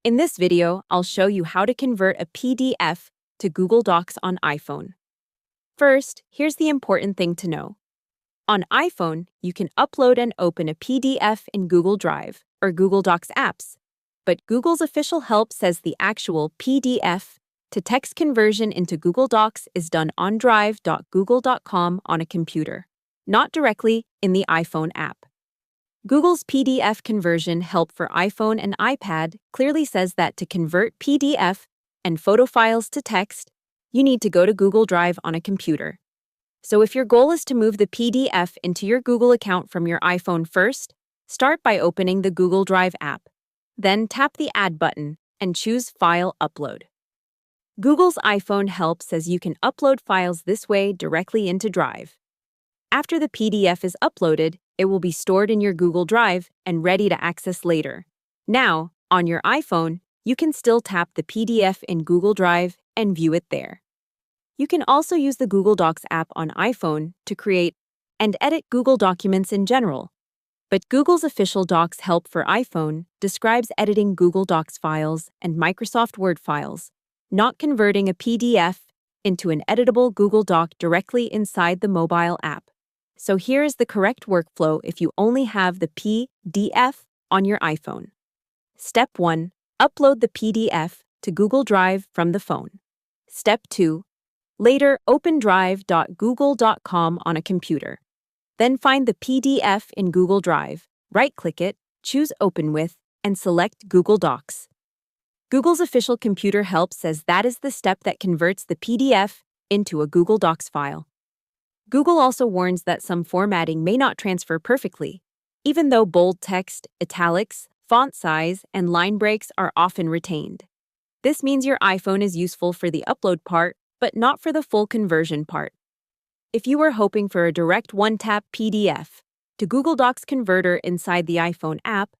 In this video, I'll show you how to convert a PDF to Google Docs on iPhone. First, here's the important thing to know. On iPhone, you can upload and open a PDF in Google Drive or Google Docs apps, but Google's official help says the actual PDF to text conversion into Google Docs is done on drive.google.com on a computer, not directly in the iPhone app. Google's PDF conversion help for iPhone and iPad clearly says that to convert PDF and photo files to text, you need to go to Google Drive on a computer. So if your goal is to move the PDF into your Google account from your iPhone first, start by opening the Google Drive app. Then tap the Add button and choose File Upload. Google's iPhone help says you can upload files this way directly into Drive. After the PDF is uploaded, it will be stored in your Google Drive and ready to access later. Now, on your iPhone, you can still tap the PDF in Google Drive and view it there. You can also use the Google Docs app on iPhone to create and edit Google documents in general. But Google's official Docs help for iPhone describes editing Google Docs files and Microsoft Word files, not converting a PDF into an editable Google Doc directly inside the mobile app. So here is the correct workflow if you only have the PDF on your iPhone. Step 1. Upload the PDF to Google Drive from the phone. Step 2. Later, open drive.google.com on a computer. Then find the PDF in Google Drive, right-click it, choose Open With, and select Google Docs. Google's official computer help says that is the step that converts the PDF into a Google Docs file. Google also warns that some formatting may not transfer perfectly, even though bold text, italics, font size, and line breaks are often retained. This means your iPhone is useful for the upload part, but not for the full conversion part. If you were hoping for a direct one-tap PDF to Google Docs converter inside the iPhone app,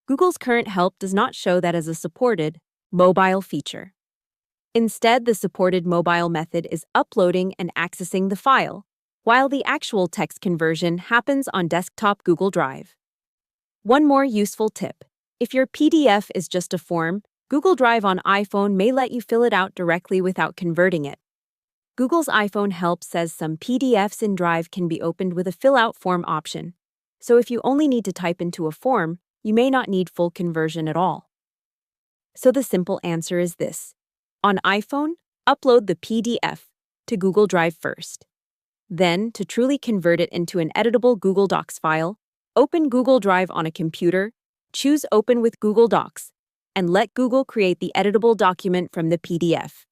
Google's current help does not show that as a supported mobile feature. Instead, the supported mobile method is uploading and accessing the file, while the actual text conversion happens on desktop Google Drive. One more useful tip. If your PDF is just a form, Google Drive on iPhone may let you fill it out directly without converting it. Google's iPhone help says some PDFs in Drive can be opened with a fill-out form option. So if you only need to type into a form, you may not need full conversion at all. So the simple answer is this. On iPhone, upload the PDF to Google Drive first. Then, to truly convert it into an editable Google Docs file, open Google Drive on a computer, choose Open with Google Docs, and let Google create the editable document from the PDF.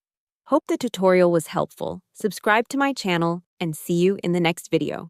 Hope the tutorial was helpful. Subscribe to my channel and see you in the next video.